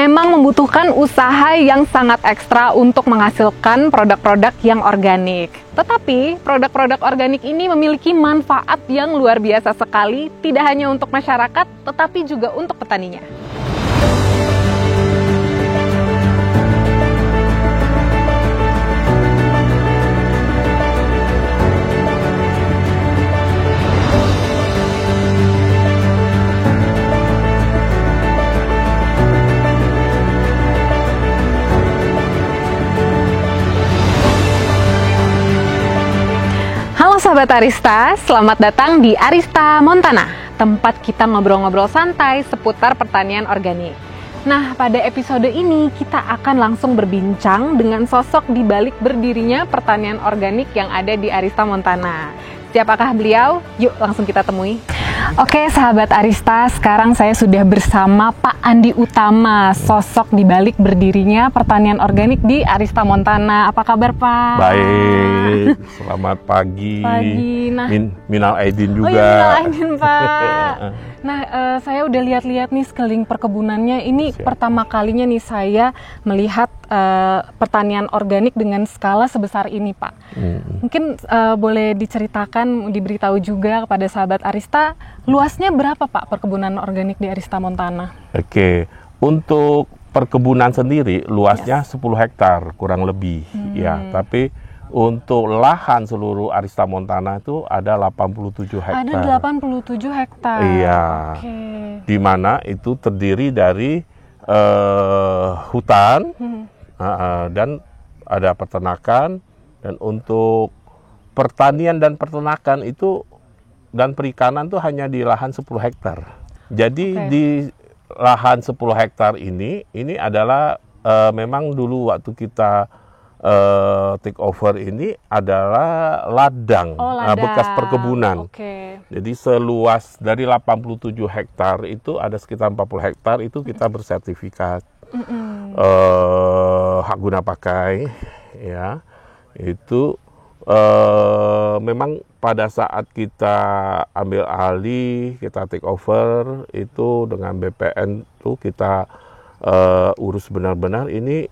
memang membutuhkan usaha yang sangat ekstra untuk menghasilkan produk-produk yang organik. Tetapi, produk-produk organik ini memiliki manfaat yang luar biasa sekali, tidak hanya untuk masyarakat, tetapi juga untuk petaninya. Halo Sahabat Arista, selamat datang di Arista Montana, tempat kita ngobrol-ngobrol santai seputar pertanian organik. Nah, pada episode ini kita akan langsung berbincang dengan sosok di balik berdirinya pertanian organik yang ada di Arista Montana. Siapakah beliau? Yuk langsung kita temui. Oke Sahabat Arista, sekarang saya sudah bersama Pak Andi Utama, sosok di balik berdirinya pertanian organik di Arista Montana. Apa kabar Pak? Baik, selamat pagi. Nah, Minal Aidin juga. Oh iya, minal Aidin Pak. Nah, saya udah lihat-lihat nih sekeliling perkebunannya. Ini pertama kalinya nih saya melihat pertanian organik dengan skala sebesar ini Pak. Mungkin boleh diceritakan, diberitahu juga kepada sahabat Arista, luasnya berapa Pak perkebunan organik di Arista Montana? Oke, untuk perkebunan sendiri luasnya 10 hektar kurang lebih ya, tapi untuk lahan seluruh Arista Montana itu ada 87 hektar. Ada 87 hektar. Iya. Oke. Di mana itu terdiri dari hutan dan ada peternakan, dan untuk pertanian dan peternakan itu dan perikanan itu hanya di lahan 10 hektar. Jadi di lahan 10 hektar ini adalah memang dulu waktu kita take over ini adalah ladang, bekas perkebunan. Jadi seluas dari 87 hektar itu ada sekitar 40 hektar itu kita bersertifikat hak guna pakai, ya. Itu memang pada saat kita ambil alih, kita take over itu dengan BPN itu kita urus benar-benar. Ini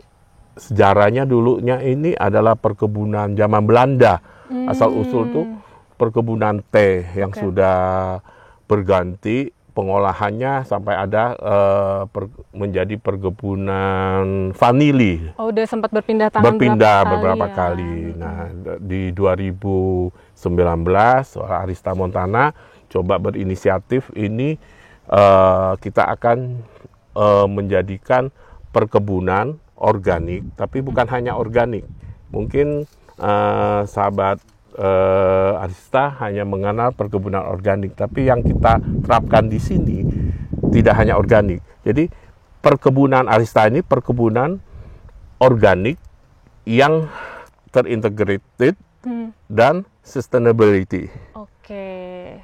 sejarahnya dulunya ini adalah perkebunan zaman Belanda. Asal usul tuh perkebunan teh yang sudah berganti pengolahannya sampai ada menjadi perkebunan vanili. Oh, udah sempat berpindah tangan beberapa kali. Nah, di 2019 Arista Montana coba berinisiatif ini kita akan menjadikan perkebunan organik, tapi bukan hanya organik. Mungkin sahabat Arista hanya mengenal perkebunan organik, tapi yang kita terapkan di sini tidak hanya organik. Jadi perkebunan Arista ini perkebunan organik yang terintegrated dan sustainability. Oke,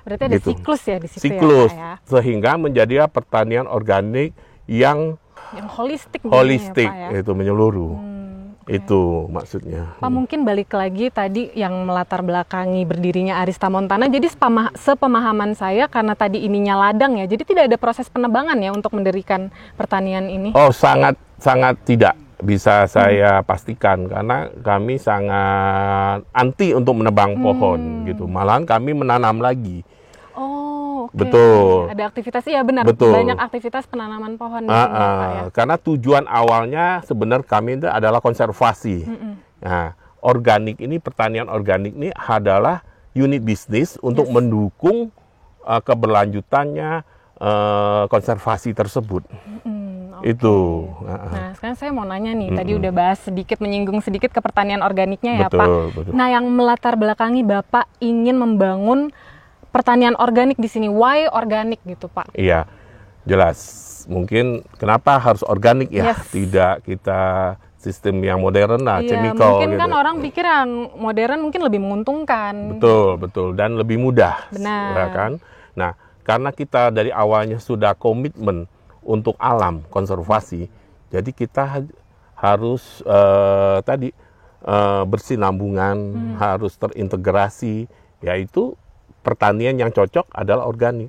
berarti ada siklus ya di situ. Siklus, ya, Pak, ya? Sehingga menjadi pertanian organik yang holistik, ya, Pak, ya? Itu menyeluruh. Itu maksudnya. Pak, mungkin balik lagi tadi yang melatar belakangi berdirinya Arista Montana. Jadi sepemahaman saya, karena tadi ininya ladang ya, jadi tidak ada proses penebangan ya untuk mendirikan pertanian ini? Oh, sangat tidak bisa saya pastikan, karena kami sangat anti untuk menebang pohon gitu. Malahan kami menanam lagi. Betul. Ada aktivitas, iya benar. Betul. Banyak aktivitas penanaman pohon di sini, Pak, ya? Karena tujuan awalnya sebenarnya kami itu adalah konservasi. Nah, organik ini, pertanian organik ini adalah unit bisnis untuk mendukung keberlanjutannya konservasi tersebut. Itu. Nah, sekarang saya mau nanya nih, tadi udah bahas sedikit, menyinggung sedikit ke pertanian organiknya ya, Pak. Betul. Nah, yang melatar belakangi Bapak ingin membangun pertanian organik di sini, why organik gitu Pak? Iya, jelas. Mungkin kenapa harus organik ya? Tidak kita sistem yang modern lah, chemical. Mungkin gitu. Kan orang pikir yang modern mungkin lebih menguntungkan. Betul, dan lebih mudah. Benar. Ya kan? Nah, karena kita dari awalnya sudah komitmen untuk alam, konservasi, jadi kita harus bersinambungan, harus terintegrasi, yaitu pertanian yang cocok adalah organik.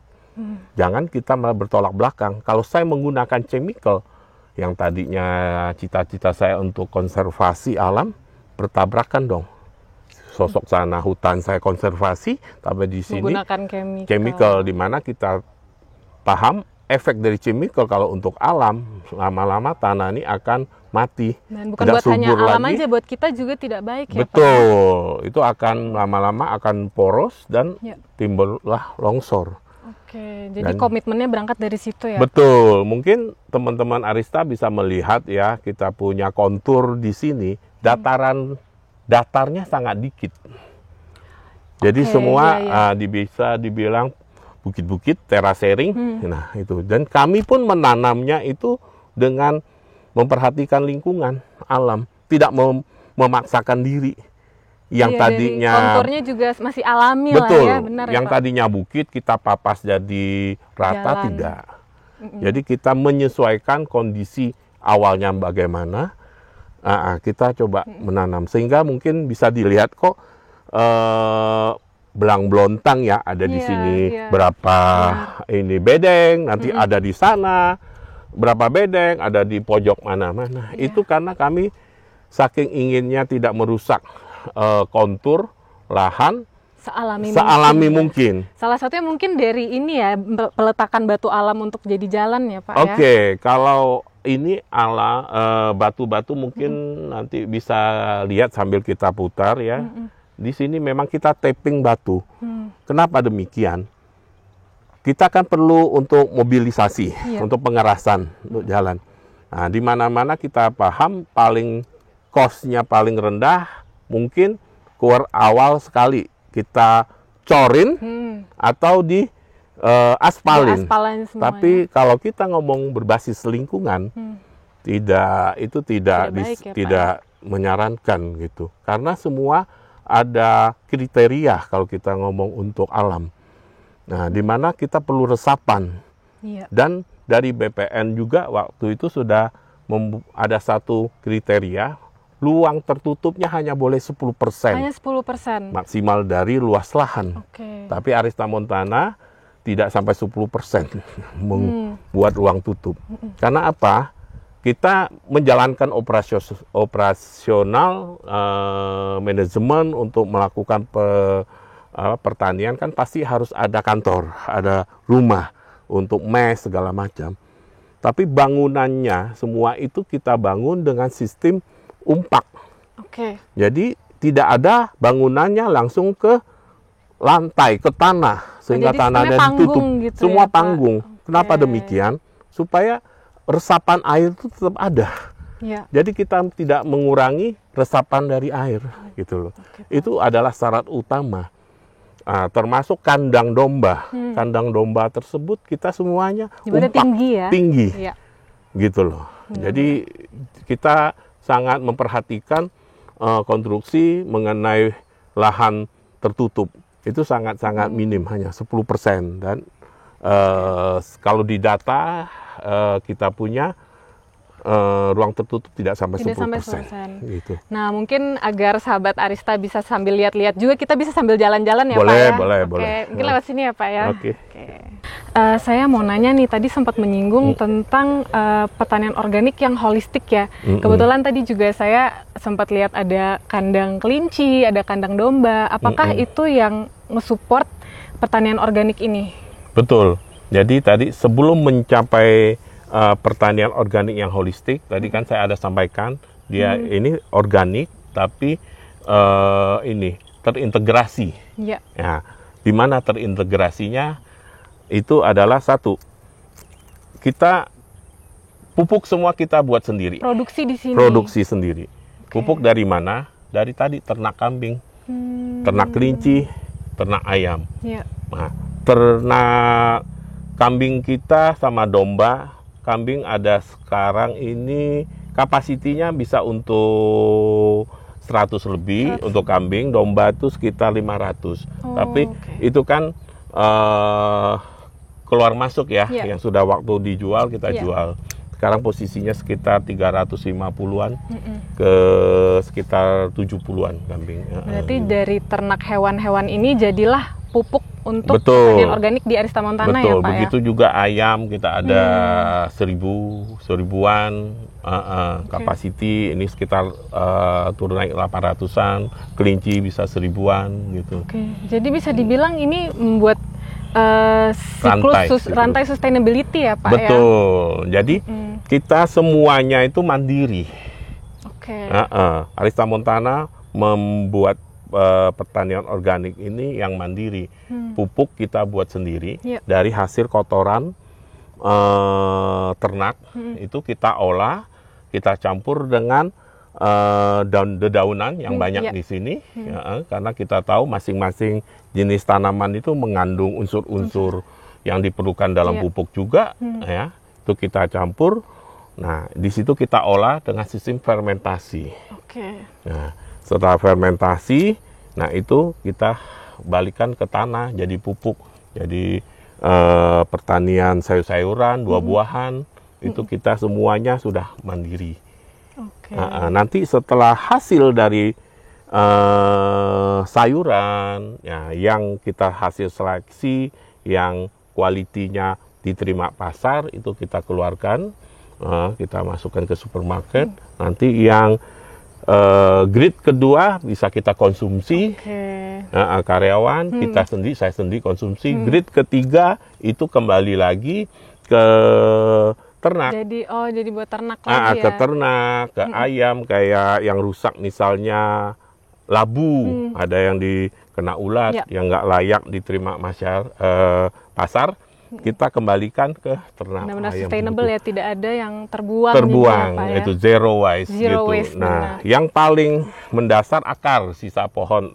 Jangan kita malah bertolak belakang. Kalau saya menggunakan chemical, Yang tadinya cita-cita saya untuk konservasi alam bertabrakan dong. Sosok sana hutan saya konservasi, tapi di sini menggunakan chemical, di mana kita paham efek dari chemical kalau untuk alam lama-lama tanah ini akan mati. Dan bukan buat hanya alam aja, buat kita juga tidak baik ya. Betul, Pak? Itu akan lama-lama akan poros dan timbullah longsor. Oke, jadi komitmennya berangkat dari situ ya. Betul, mungkin teman-teman Arista bisa melihat ya, kita punya kontur di sini, datarnya sangat dikit. Jadi semua bisa dibilang bukit-bukit terasering. Nah, itu. Dan kami pun menanamnya itu dengan memperhatikan lingkungan alam, tidak memaksakan diri. Yang tadinya konturnya juga masih alami lah ya, benar yang ya, Pak? tadinya bukit kita papas jadi rata, tidak. Jadi kita menyesuaikan kondisi awalnya bagaimana, kita coba menanam sehingga mungkin bisa dilihat kok belang blontang ya ada di sini, berapa ini bedeng nanti ada di sana, berapa bedeng ada di pojok mana-mana. Itu karena kami saking inginnya tidak merusak kontur lahan sealami mungkin. Salah satunya mungkin dari ini ya, peletakan batu alam untuk jadi jalan ya, Pak. Oke, kalau ini batu-batu mungkin nanti bisa lihat sambil kita putar ya. Di sini memang kita tapping batu. Kenapa demikian? Kita kan perlu untuk mobilisasi, untuk pengerasan, untuk jalan. Nah, di mana-mana kita paham paling cost-nya paling rendah, mungkin awal sekali kita corin atau di aspalin. Tapi kalau kita ngomong berbasis lingkungan, tidak menyarankan gitu. Karena semua ada kriteria kalau kita ngomong untuk alam. Nah, di mana kita perlu resapan. Dan dari BPN juga waktu itu sudah ada satu kriteria, luang tertutupnya hanya boleh 10%. Hanya 10%. Maksimal dari luas lahan. Tapi Arista Montana tidak sampai 10% membuat ruang tutup. Karena apa? Kita menjalankan operasional manajemen untuk melakukan pertanian kan pasti harus ada kantor, ada rumah untuk mes segala macam. Tapi bangunannya semua itu kita bangun dengan sistem umpak. Jadi tidak ada bangunannya langsung ke lantai, ke tanah sehingga tanahnya ditutup. Gitu semua ya, panggung. Kenapa demikian? Supaya resapan air itu tetap ada. Jadi kita tidak mengurangi resapan dari air gitu loh. Itu adalah syarat utama. Termasuk kandang domba. Kandang domba tersebut kita semuanya umpak tinggi. Gitu loh. Jadi kita sangat memperhatikan konstruksi mengenai lahan tertutup. Itu sangat-sangat minim, hanya 10%. Dan kalau di data kita punya ruang tertutup tidak sampai 10%. Gitu. Nah, mungkin agar sahabat Arista bisa sambil lihat-lihat juga, kita bisa sambil jalan-jalan ya, boleh, Pak ya? Boleh. Mungkin lewat sini ya, Pak ya? Saya mau nanya nih, tadi sempat menyinggung tentang pertanian organik yang holistik ya. Kebetulan tadi juga saya sempat lihat ada kandang kelinci, ada kandang domba. Apakah itu yang nge-support pertanian organik ini? Betul. Jadi tadi sebelum mencapai pertanian organik yang holistik, tadi kan saya ada sampaikan, dia ini organik tapi ini terintegrasi. Ya, di mana terintegrasinya itu adalah satu, kita pupuk semua kita buat sendiri. Produksi di sini. Produksi sendiri. Pupuk dari mana? Dari tadi ternak kambing, ternak kelinci, ternak ayam. Nah, ternak kambing kita sama domba, kambing ada sekarang ini kapasitinya bisa untuk 100 lebih untuk kambing, domba itu sekitar 500. Tapi itu kan keluar masuk ya, yang sudah waktu dijual kita jual. Sekarang posisinya sekitar 350-an ke sekitar 70-an kambing. Berarti dari ternak hewan-hewan ini jadilah pupuk untuk Betul. pertanian organik di Arista Montana Betul, ya Pak begitu ya? juga ayam kita ada seribuan capacity, ini sekitar turun naik 800-an, kelinci bisa 1000-an gitu. Oke, jadi bisa dibilang ini membuat Rantai. rantai sustainability ya Pak ya? Betul, jadi kita semuanya itu mandiri. Oke. Arista Montana membuat pertanian organik ini yang mandiri. Pupuk kita buat sendiri dari hasil kotoran ternak, itu kita olah, kita campur dengan dedaunan yang banyak di sini, karena kita tahu masing-masing jenis tanaman itu mengandung unsur-unsur yang diperlukan dalam pupuk juga, ya. Itu kita campur. Nah, di situ kita olah dengan sistem fermentasi. Oke. Nah, setelah fermentasi, nah itu kita balikan ke tanah jadi pupuk. Jadi pertanian sayur-sayuran, buah-buahan, itu kita semuanya sudah mandiri. Oke. Nanti setelah hasil dari sayuran, ya, yang kita hasil seleksi, yang kualitinya diterima pasar, itu kita keluarkan, kita masukkan ke supermarket. Nanti yang grade kedua bisa kita konsumsi, karyawan kita sendiri, saya sendiri konsumsi. Grade ketiga itu kembali lagi ke ternak. Jadi buat ternak lagi Ke ya? ternak, ke ayam, kayak yang rusak misalnya labu, ada yang dikena ulat, yang nggak layak diterima pasar, kita kembalikan ke ternak. Benar-benar ayam sustainable gitu. ya, tidak ada yang terbuang Terbuang, gitu ya, Pak, itu zero waste Zero gitu. waste, Nah, benar. yang paling mendasar akar, sisa pohon,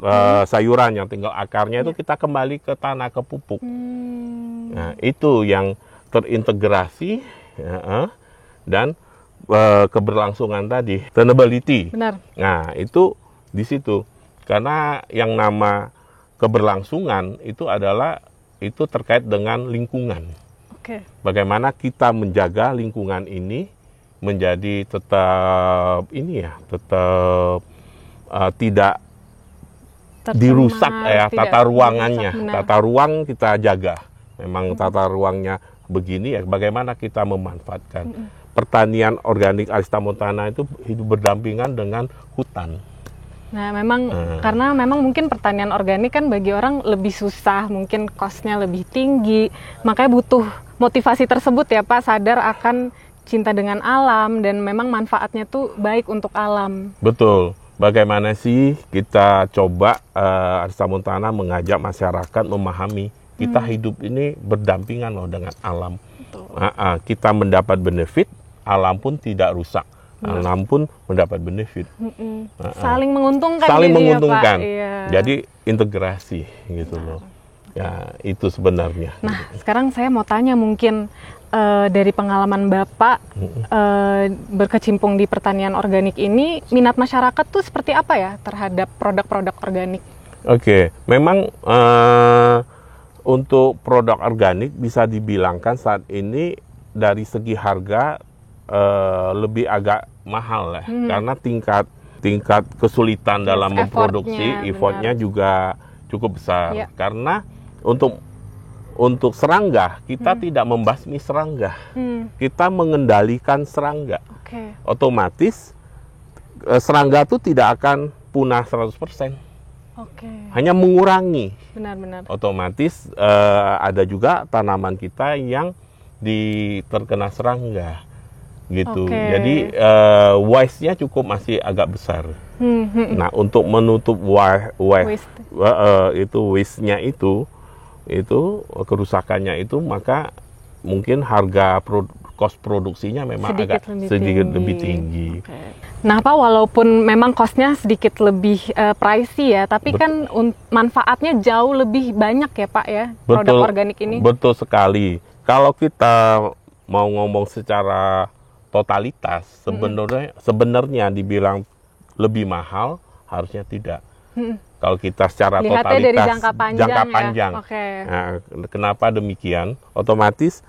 sayuran yang tinggal akarnya itu kita kembali ke tanah, ke pupuk. Nah, itu yang terintegrasi, dan keberlangsungan tadi, sustainability. Benar. Nah, itu di situ. Karena yang nama keberlangsungan itu adalah itu terkait dengan lingkungan. Oke. Bagaimana kita menjaga lingkungan ini menjadi tetap tidak dirusak ya, tata ruangannya. Tata ruang kita jaga. Memang tata ruangnya begini ya, bagaimana kita memanfaatkan. Pertanian organik Arista Montana itu hidup berdampingan dengan hutan. Nah, memang karena memang mungkin pertanian organik kan bagi orang lebih susah, mungkin cost-nya lebih tinggi, makanya butuh motivasi tersebut ya Pak, sadar akan cinta dengan alam dan memang manfaatnya tuh baik untuk alam. Betul. Bagaimana sih kita coba Arista Montana mengajak masyarakat memahami kita hidup ini berdampingan loh dengan alam. Kita mendapat benefit, alam pun tidak rusak. Alam pun mendapat benefit. Saling menguntungkan. Saling menguntungkan. Ya, Pak. Iya. Jadi integrasi gitu loh. Ya, itu sebenarnya. Nah, sekarang saya mau tanya mungkin dari pengalaman Bapak berkecimpung di pertanian organik ini, minat masyarakat tuh seperti apa ya terhadap produk-produk organik? Oke, memang untuk produk organik bisa dibilangkan saat ini dari segi harga lebih agak mahal lah, karena tingkat kesulitan dalam memproduksi, effortnya juga cukup besar. Karena untuk serangga kita tidak membasmi serangga, kita mengendalikan serangga. Otomatis serangga itu tidak akan punah 100%. Hanya mengurangi. Benar-benar. Otomatis ada juga tanaman kita yang terkena serangga gitu. Jadi waste-nya cukup masih agak besar. Nah, untuk menutup waste-nya itu kerusakannya itu, maka mungkin harga cost produksinya memang sedikit lebih tinggi. Nah, Pak, walaupun memang cost-nya sedikit lebih pricey ya, tapi kan manfaatnya jauh lebih banyak ya, Pak ya, produk organik ini. Betul sekali. Kalau kita mau ngomong secara totalitas, sebenarnya dibilang lebih mahal, harusnya tidak. Kalau kita secara totalitas dari jangka panjang. Nah, kenapa demikian? Otomatis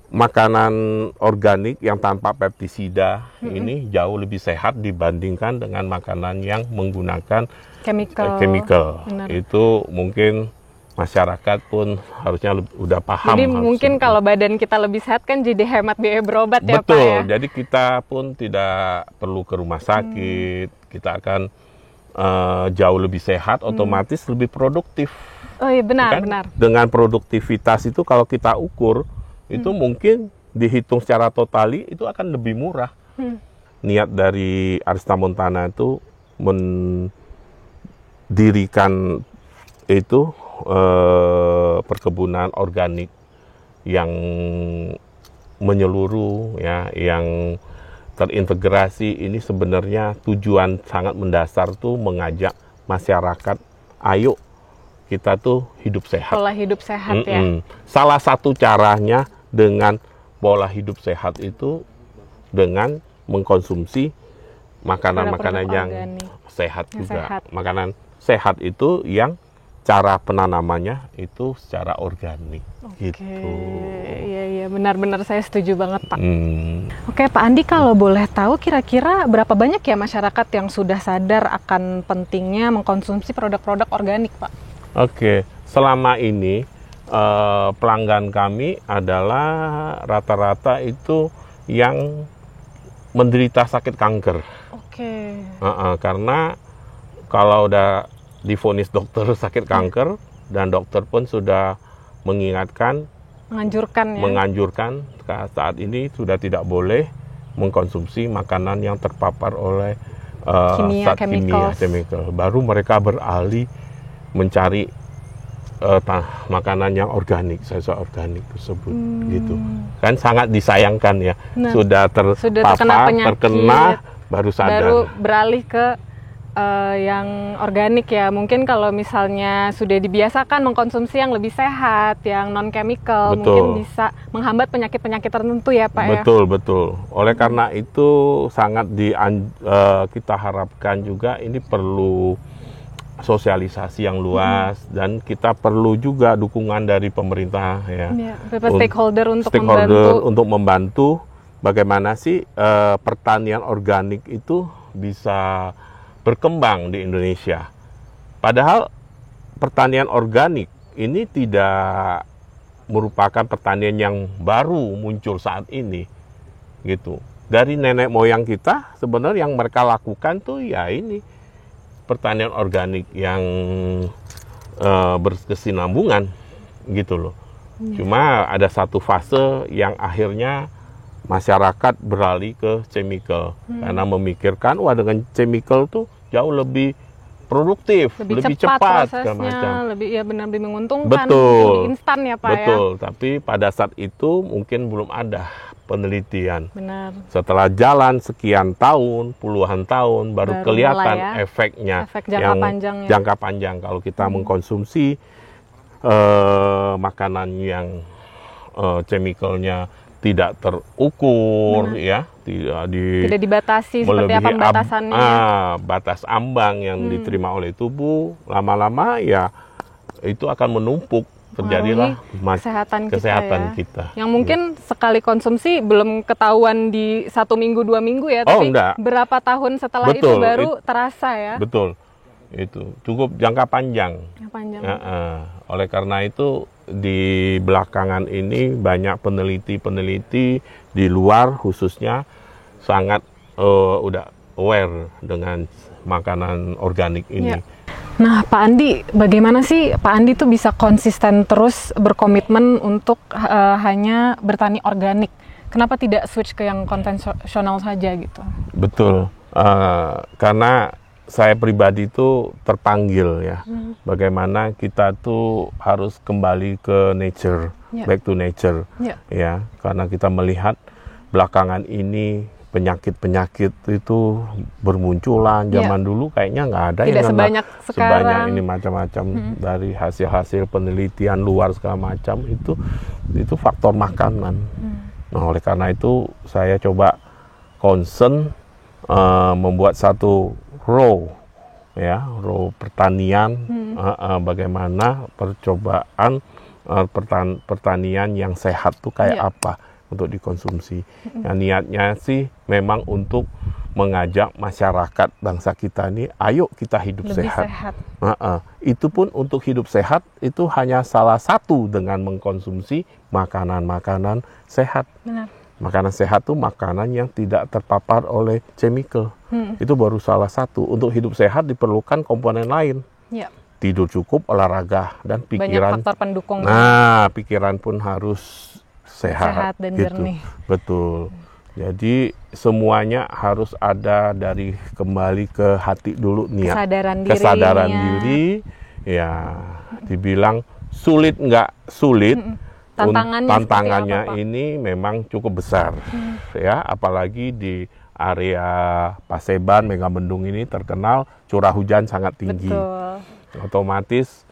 makanan organik yang tanpa pestisida ini jauh lebih sehat dibandingkan dengan makanan yang menggunakan chemical. Itu mungkin masyarakat pun harusnya udah paham. Jadi mungkin kalau badan kita lebih sehat kan jadi hemat biaya berobat ya Pak ya? Betul, jadi kita pun tidak perlu ke rumah sakit, kita akan jauh lebih sehat, otomatis lebih produktif. Oh iya benar, Kan? benar. Dengan produktivitas itu kalau kita ukur, itu mungkin dihitung secara totali itu akan lebih murah. Niat dari Arista Montana itu mendirikan itu perkebunan organik yang menyeluruh ya, yang terintegrasi. Ini sebenarnya tujuan sangat mendasar tuh mengajak masyarakat, ayo kita tuh hidup sehat. Pola hidup sehat ya. Salah satu caranya dengan pola hidup sehat itu dengan mengkonsumsi makanan-makanan yang organik. sehat Yang juga. sehat. Makanan sehat itu yang cara penanamannya itu secara organik. Oke, Gitu. iya benar-benar saya setuju banget Pak. Hmm. Oke Pak Andi, kalau boleh tahu kira-kira berapa banyak ya masyarakat yang sudah sadar akan pentingnya mengkonsumsi produk-produk organik Pak? Oke, selama ini pelanggan kami adalah rata-rata itu yang menderita sakit kanker. Oke. Karena kalau udah divonis dokter sakit kanker dan dokter pun sudah mengingatkan, menganjurkan saat ini sudah tidak boleh mengkonsumsi makanan yang terpapar oleh zat kimia, chemical. Baru mereka beralih mencari makanan yang organik, sesuai organik tersebut, gitu. Kan sangat disayangkan ya, sudah terpapar, terkena, baru sadar. Baru beralih ke yang organik ya. Mungkin kalau misalnya sudah dibiasakan mengkonsumsi yang lebih sehat, yang non chemical, mungkin bisa menghambat penyakit-penyakit tertentu ya Pak. Betul. Oleh karena itu sangat kita harapkan juga ini perlu sosialisasi yang luas dan kita perlu juga dukungan dari pemerintah ya. Stakeholder untuk membantu bagaimana sih pertanian organik itu bisa berkembang di Indonesia. Padahal pertanian organik ini tidak merupakan pertanian yang baru muncul saat ini, gitu. Dari nenek moyang kita sebenarnya yang mereka lakukan tuh ya ini pertanian organik yang berkesinambungan, gitu loh. Cuma ada satu fase yang akhirnya masyarakat beralih ke chemical karena memikirkan dengan chemical tuh jauh lebih produktif, lebih cepat prosesnya, lebih menguntungkan, lebih instan ya Pak. Betul, tapi pada saat itu mungkin belum ada penelitian. Benar. Setelah jalan sekian tahun, puluhan tahun baru kelihatan efeknya, efek jangka panjang kalau kita mengkonsumsi makanan yang chemicalnya tidak terukur, ya, tidak dibatasi seperti apa pembatasannya. Batas ambang yang diterima oleh tubuh, lama-lama ya itu akan menumpuk, terjadilah kesehatan kita. Yang mungkin sekali konsumsi belum ketahuan di 1 minggu 2 minggu ya, tapi berapa tahun setelah itu baru terasa ya. Betul, itu cukup jangka panjang. Oleh karena itu di belakangan ini banyak peneliti di luar khususnya sangat udah aware dengan makanan organik ini. Nah Pak Andi, bagaimana sih Pak Andi tuh bisa konsisten terus berkomitmen untuk hanya bertani organik? Kenapa tidak switch ke yang konvensional saja gitu? Betul, karena saya pribadi itu terpanggil ya, bagaimana kita tuh harus kembali ke nature, back to nature, ya, karena kita melihat belakangan ini penyakit-penyakit itu bermunculan. Zaman dulu kayaknya nggak ada yang sebanyak ini macam-macam dari hasil-hasil penelitian luar segala macam itu faktor makanan. Nah oleh karena itu saya coba concern membuat satu row pertanian, bagaimana percobaan pertanian yang sehat tuh kayak apa untuk dikonsumsi. Nah, niatnya sih memang untuk mengajak masyarakat bangsa kita ini, ayo kita hidup Lebih sehat. sehat. Itu pun untuk hidup sehat itu hanya salah satu dengan mengkonsumsi makanan-makanan sehat. Benar. Makanan sehat itu makanan yang tidak terpapar oleh chemical. Itu baru salah satu. Untuk hidup sehat diperlukan komponen lain. Ya. Tidur cukup, olahraga, dan pikiran. Banyak faktor pendukung. Nah, pikiran pun harus sehat dan gitu. jernih. Betul. Jadi semuanya harus ada dari kembali ke hati dulu, niat. Kesadaran diri. Ya, dibilang sulit nggak sulit. Tantangannya ini memang cukup besar. Ya, apalagi di area Paseban, Megamendung ini terkenal curah hujan sangat tinggi. Betul. Otomatis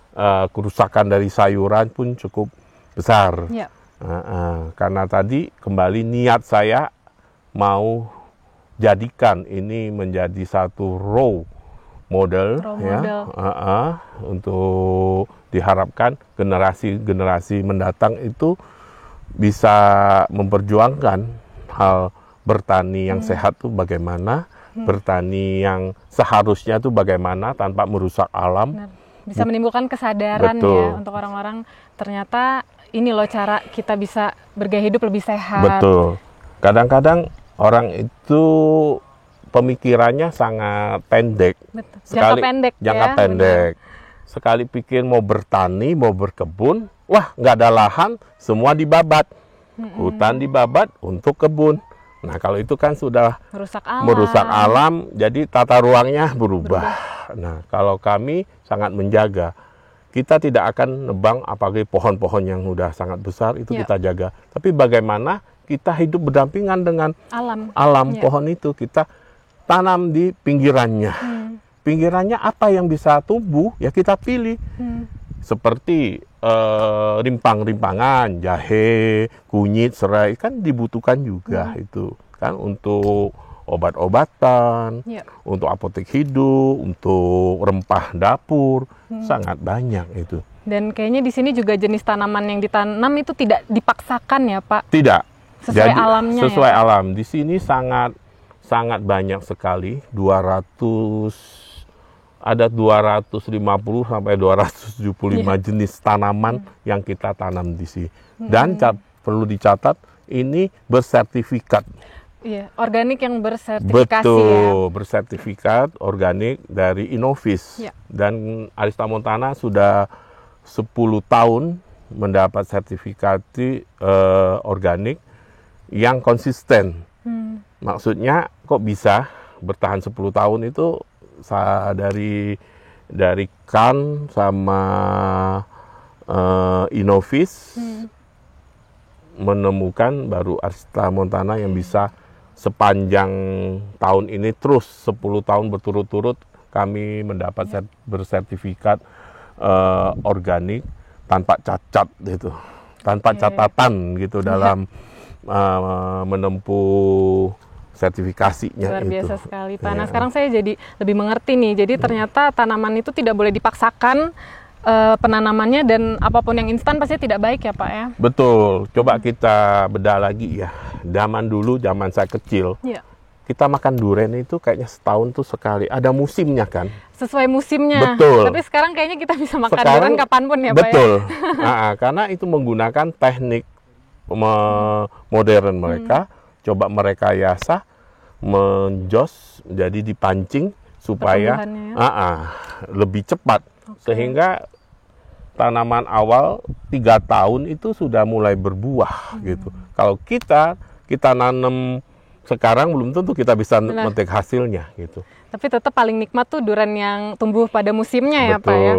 kerusakan dari sayuran pun cukup besar. Ya. Karena tadi kembali niat saya mau jadikan ini menjadi satu role model. Untuk diharapkan generasi mendatang itu bisa memperjuangkan hal bertani yang sehat tuh bagaimana, bertani yang seharusnya tuh bagaimana tanpa merusak alam. Benar. Bisa menimbulkan kesadaran ya untuk orang-orang, ternyata ini loh cara kita bisa bergaya hidup lebih sehat. Betul. Kadang-kadang orang itu pemikirannya sangat pendek. Betul. Jangka pendek. Sekali pikir mau bertani, mau berkebun, wah nggak ada lahan, semua dibabat. Hutan dibabat untuk kebun. Nah kalau itu kan sudah merusak alam, jadi tata ruangnya berubah. Nah kalau kami sangat menjaga. Kita tidak akan nebang apalagi pohon-pohon yang udah sangat besar, itu kita jaga. Tapi bagaimana kita hidup berdampingan dengan alam pohon itu, kita tanam di pinggirannya. Pinggirannya apa yang bisa tumbuh, ya kita pilih. Seperti rimpang-rimpangan, jahe, kunyit, serai, kan dibutuhkan juga itu. Kan untuk obat-obatan, untuk apotek hidup, untuk rempah dapur, sangat banyak itu. Dan kayaknya di sini juga jenis tanaman yang ditanam itu tidak dipaksakan ya Pak? Tidak. Sesuai alamnya sesuai alam. Di sini sangat banyak sekali, ada 250 sampai 275 jenis tanaman yang kita tanam di sini. Dan perlu dicatat, ini bersertifikat. Iya, organik yang bersertifikasi. Betul, bersertifikat organik dari Innovis. Dan Arista Montana sudah 10 tahun mendapat sertifikasi organik yang konsisten. Maksudnya kok bisa bertahan 10 tahun itu dari Kan sama Innovis menemukan baru Arista Montana yang bisa sepanjang tahun ini terus 10 tahun berturut-turut kami mendapat bersertifikat organik tanpa cacat gitu, tanpa catatan gitu dalam menempuh sertifikasinya. Luar biasa sekali Pak. Nah sekarang saya jadi lebih mengerti nih, jadi ternyata tanaman itu tidak boleh dipaksakan penanamannya, dan apapun yang instan pasti tidak baik ya Pak ya? Betul. Coba kita bedah lagi ya. Zaman dulu, zaman saya kecil, kita makan durian itu kayaknya setahun tuh sekali. Ada musimnya kan? Sesuai musimnya. Betul. Tapi sekarang kayaknya kita bisa makan durian kapanpun ya Pak ya? Betul. Karena itu menggunakan teknik modern mereka. Coba mereka rekayasa, menjos, jadi dipancing supaya lebih cepat. Sehingga tanaman awal 3 tahun itu sudah mulai berbuah gitu. Kalau kita nanam sekarang belum tentu kita bisa memetik hasilnya gitu. Tapi tetap paling nikmat tuh durian yang tumbuh pada musimnya. Betul. Ya Pak ya.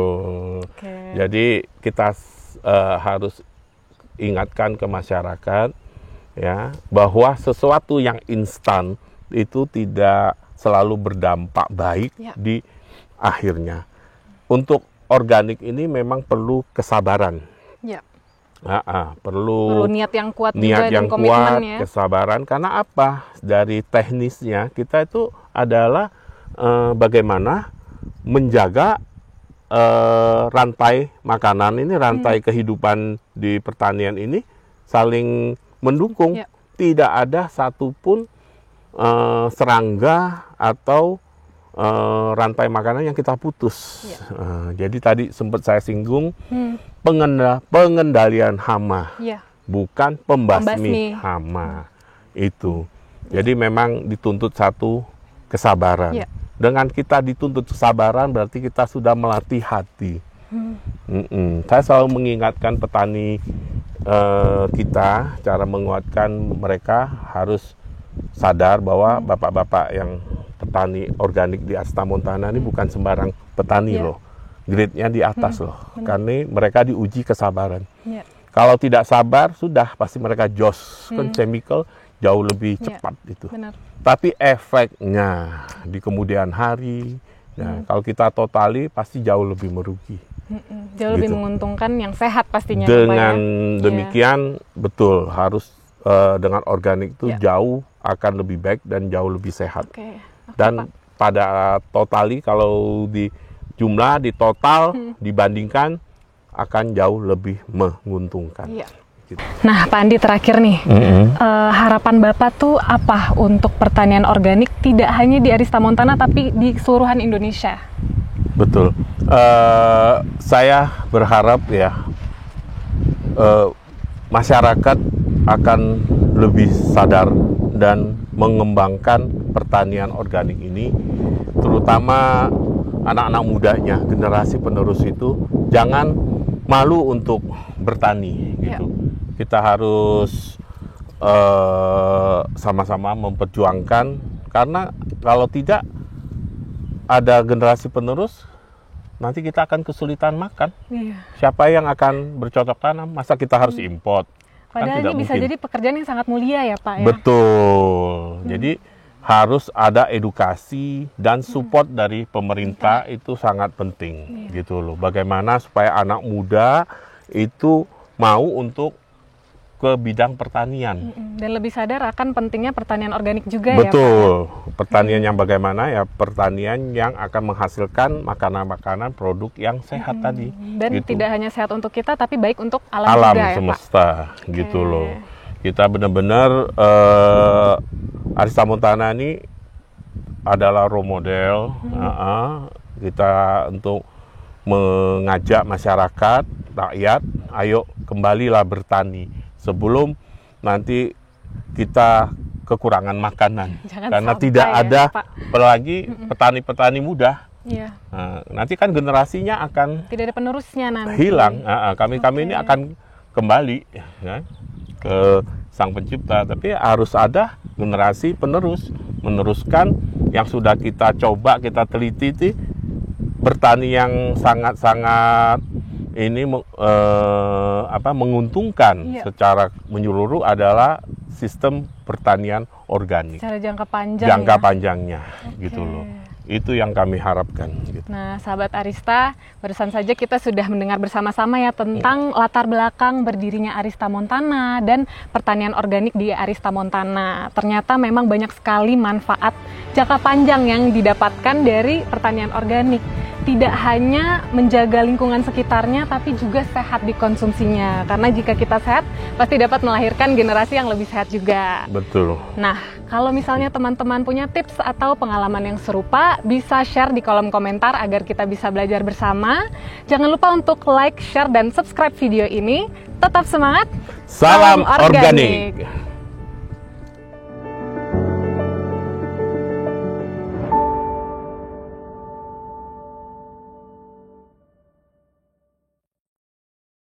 Jadi kita harus ingatkan ke masyarakat ya bahwa sesuatu yang instan itu tidak selalu berdampak baik di akhirnya. Untuk organik ini memang perlu kesabaran. Perlu niat yang kuat, dan komitmen, kesabaran. Karena apa? Dari teknisnya kita itu adalah bagaimana menjaga rantai makanan ini, rantai kehidupan di pertanian ini saling mendukung. Tidak ada satupun serangga atau rantai makanan yang kita putus. Ya. Jadi tadi sempat saya singgung pengendalian hama, Ya. bukan pembasmi hama itu. Jadi memang dituntut satu kesabaran. Ya. Dengan kita dituntut kesabaran berarti kita sudah melatih hati. Saya selalu mengingatkan petani kita, cara menguatkan mereka harus sadar bahwa bapak-bapak yang petani organik di Arista Montana ini bukan sembarang petani loh. Grade-nya di atas loh. Karena mereka diuji kesabaran. Kalau tidak sabar, sudah pasti mereka jos. Kan chemical jauh lebih cepat itu. Benar. Tapi efeknya di kemudian hari, kalau kita totali pasti jauh lebih merugi. Jauh lebih menguntungkan yang sehat pastinya. Dengan demikian, betul harus dengan organik itu jauh akan lebih baik dan jauh lebih sehat. Dan pada totali kalau di jumlah di total dibandingkan akan jauh lebih menguntungkan. Gitu. Nah, Pak Andi terakhir nih, harapan Bapak tuh apa untuk pertanian organik tidak hanya di Arista Montana tapi di keseluruhan Indonesia? Betul. Saya berharap ya masyarakat akan lebih sadar dan mengembangkan pertanian organik ini, terutama anak-anak mudanya, generasi penerus itu jangan malu untuk bertani gitu. Kita harus sama-sama memperjuangkan, karena kalau tidak ada generasi penerus nanti kita akan kesulitan makan. Siapa yang akan bercocok tanam? Masa kita harus import? Padahal kan ini bisa jadi pekerjaan yang sangat mulia ya Pak ya? Betul. Jadi harus ada edukasi dan support dari pemerintah itu sangat penting gitu loh. Bagaimana supaya anak muda itu mau untuk ke bidang pertanian. Dan lebih sadar akan pentingnya pertanian organik juga. Betul. Ya Pak? Pertanian yang bagaimana ya? Pertanian yang akan menghasilkan makanan-makanan produk yang sehat tadi. Dan gitu. tidak hanya sehat untuk kita tapi baik untuk alam juga ya semesta Pak? Gitu loh. Kita benar-benar Arista Montana ini adalah role model kita untuk mengajak masyarakat, rakyat, ayo kembalilah bertani sebelum nanti kita kekurangan makanan. Karena tidak ada apalagi petani-petani muda. Nanti kan generasinya akan tidak ada penerusnya nanti. Hilang. Kami ini akan kembali ya, ke Sang Pencipta, tapi harus ada generasi penerus meneruskan yang sudah kita coba, kita teliti bertani yang sangat-sangat ini menguntungkan secara menyeluruh adalah sistem pertanian organik. Secara jangka panjang. Jangka panjangnya gitu loh. Itu yang kami harapkan. Gitu. Nah, sahabat Arista, barusan saja kita sudah mendengar bersama-sama ya tentang latar belakang berdirinya Arista Montana dan pertanian organik di Arista Montana. Ternyata memang banyak sekali manfaat jangka panjang yang didapatkan dari pertanian organik. Tidak hanya menjaga lingkungan sekitarnya, tapi juga sehat dikonsumsinya. Karena jika kita sehat, pasti dapat melahirkan generasi yang lebih sehat juga. Betul. Nah, kalau misalnya teman-teman punya tips atau pengalaman yang serupa, bisa share di kolom komentar agar kita bisa belajar bersama. Jangan lupa untuk like, share, dan subscribe video ini. Tetap semangat. Salam organik.